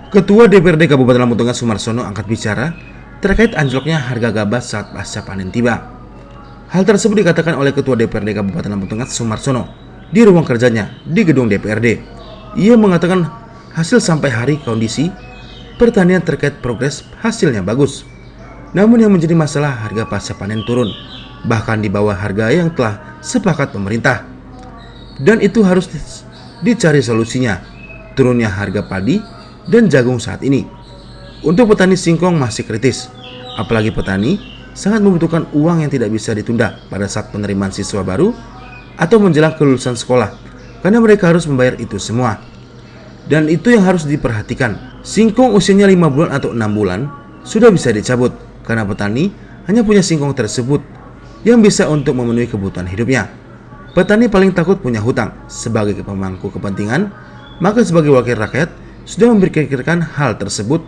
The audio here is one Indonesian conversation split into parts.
Ketua DPRD Kabupaten Lampung Tengah Sumarsono angkat bicara terkait anjloknya harga gabah saat pasca panen tiba. Hal tersebut dikatakan oleh Ketua DPRD Kabupaten Lampung Tengah Sumarsono di ruang kerjanya di gedung DPRD. Ia mengatakan hasil sampai hari kondisi pertanian terkait progres hasilnya bagus. Namun yang menjadi masalah harga pasca panen turun, bahkan di bawah harga yang telah sepakat pemerintah. Dan itu harus dicari solusinya, turunnya harga padi dan jagung saat ini. Untuk petani singkong masih kritis, apalagi petani sangat membutuhkan uang yang tidak bisa ditunda pada saat penerimaan siswa baru atau menjelang kelulusan sekolah, karena mereka harus membayar itu semua. Dan itu yang harus diperhatikan. Singkong usianya 5 bulan atau 6 bulan sudah bisa dicabut, karena petani hanya punya singkong tersebut yang bisa untuk memenuhi kebutuhan hidupnya. Petani paling takut punya hutang. Sebagai pemangku kepentingan, maka sebagai wakil rakyat sudah memikirkan hal tersebut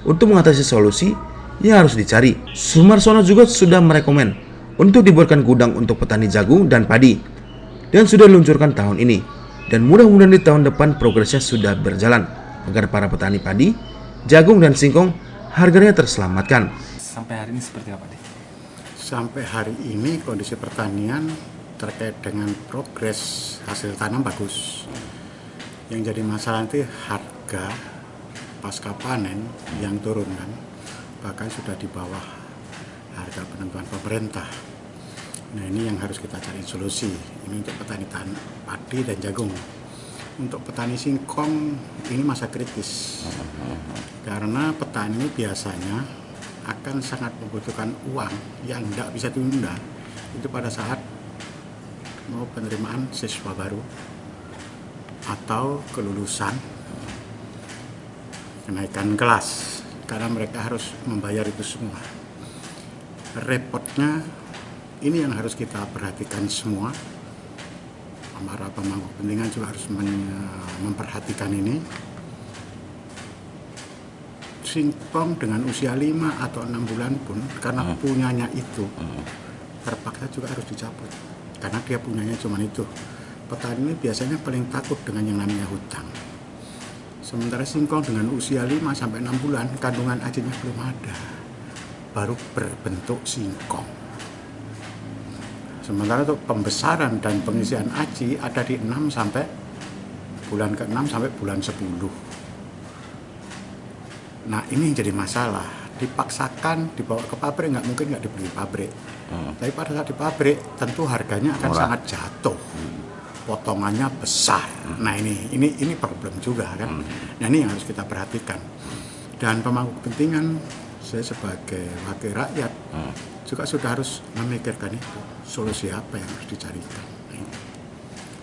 untuk mengatasi solusi yang harus dicari. Sumarsono juga sudah merekomen untuk dibuatkan gudang untuk petani jagung dan padi, dan sudah diluncurkan tahun ini. Dan mudah-mudahan di tahun depan progresnya sudah berjalan agar para petani padi, jagung dan singkong harganya terselamatkan. Sampai hari ini seperti apa, Dik? Sampai hari ini kondisi pertanian terkait dengan progres hasil tanam bagus. Yang jadi masalah nanti harga pasca panen yang turun kan, bahkan sudah di bawah harga penentuan pemerintah. Nah, ini yang harus kita cari solusi. Ini untuk petani padi dan jagung. Untuk petani singkong ini masa kritis, karena petani biasanya akan sangat membutuhkan uang yang tidak bisa ditunda. Itu pada saat mau penerimaan siswa baru atau kelulusan, kenaikan kelas, karena mereka harus membayar itu semua. Repotnya ini yang harus kita perhatikan semua. Para pemangku kepentingan juga harus memperhatikan ini. Singkong dengan usia 5 atau 6 bulan pun karena punyanya itu terpaksa juga harus dicabut, karena dia punyanya cuma itu. Petani ini biasanya paling takut dengan yang namanya hutang. Sementara singkong dengan usia 5 sampai 6 bulan kandungan ajinya belum ada, baru berbentuk singkong. Sementara untuk pembesaran dan pengisian aji ada di 6 sampai bulan ke-6 sampai bulan 10. Nah, ini yang jadi masalah. Dipaksakan dibawa ke pabrik, nggak mungkin nggak dibeli pabrik. Tapi pada saat di pabrik tentu harganya akan sangat jatuh. Potongannya besar. Nah, ini problem juga kan. Nah, ini yang harus kita perhatikan. Dan pemangku kepentingan, saya sebagai wakil rakyat juga sudah harus memikirkan itu, solusi apa yang harus dicarikan.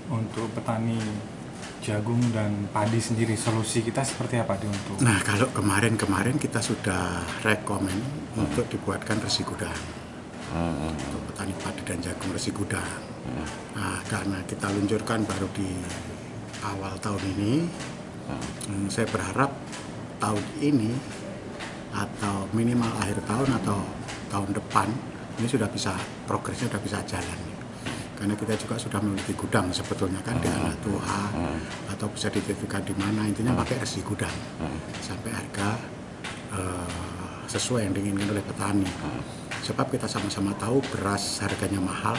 Untuk petani jagung dan padi sendiri, solusi kita seperti apa, Dik, untuk? Nah, kalau kemarin kita sudah rekomen untuk dibuatkan resi gudang untuk petani padi dan jagung, resi gudang. Nah, karena kita luncurkan baru di awal tahun ini, saya berharap tahun ini atau minimal akhir tahun atau tahun depan ini sudah bisa, progresnya sudah bisa jalan. Karena kita juga sudah memiliki gudang sebetulnya kan di Anak Tuha, atau bisa dititipkan di mana, intinya pakai resi gudang sampai harga sesuai yang diinginkan oleh petani. Sebab kita sama-sama tahu beras harganya mahal,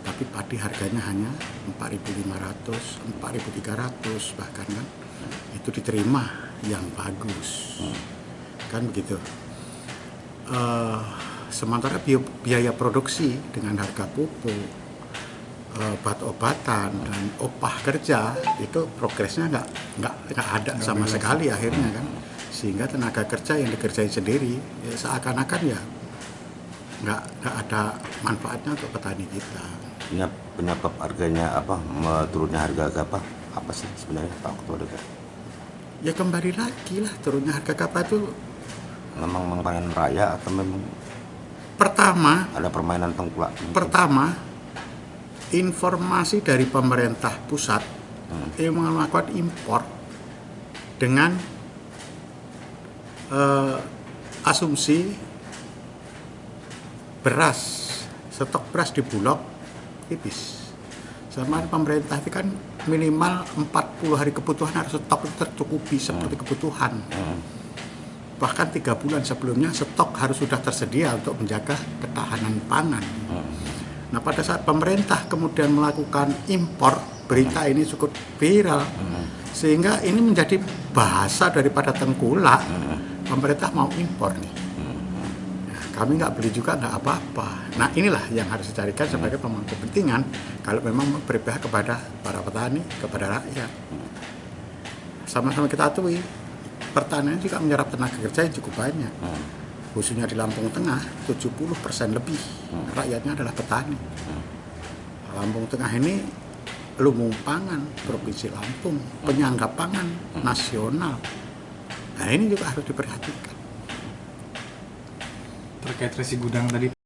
tapi padi harganya hanya 4.500, 4.300 bahkan kan, itu diterima yang bagus. Kan begitu. Sementara biaya produksi dengan harga pupuk, obat-obatan dan upah kerja itu progresnya nggak ada sama sekali akhirnya kan, sehingga tenaga kerja yang dikerjain sendiri ya seakan-akan ya nggak ada manfaatnya untuk petani kita. Penyebab harganya apa, turunnya harga gabah apa sih sebenarnya, Pak Ketua DPR? Ya kembali lagi lah, turunnya harga gabah itu Memang panen raya atau memang pertama ada permainan tengkulak? Pertama, informasi dari pemerintah pusat yang melakukan impor dengan asumsi beras, stok beras di Bulog tipis. Sama pemerintah itu kan minimal 40 hari kebutuhan harus stok itu tercukupi seperti kebutuhan. Bahkan 3 bulan sebelumnya stok harus sudah tersedia untuk menjaga ketahanan pangan. Nah, pada saat pemerintah kemudian melakukan impor, berita ini cukup viral, sehingga ini menjadi bahasa daripada tengkulak. Pemerintah mau impor nih. Nah, kami nggak beli juga nggak apa-apa. Nah, inilah yang harus dicarikan sebagai pemangku kepentingan kalau memang berpihak kepada para petani, kepada rakyat. Sama-sama kita akui, pertanian juga menyerap tenaga kerja yang cukup banyak. Khususnya di Lampung Tengah, 70% lebih rakyatnya adalah petani. Lampung Tengah ini lumbung pangan Provinsi Lampung, penyangga pangan nasional. Nah, ini juga harus diperhatikan. Terkait resi gudang tadi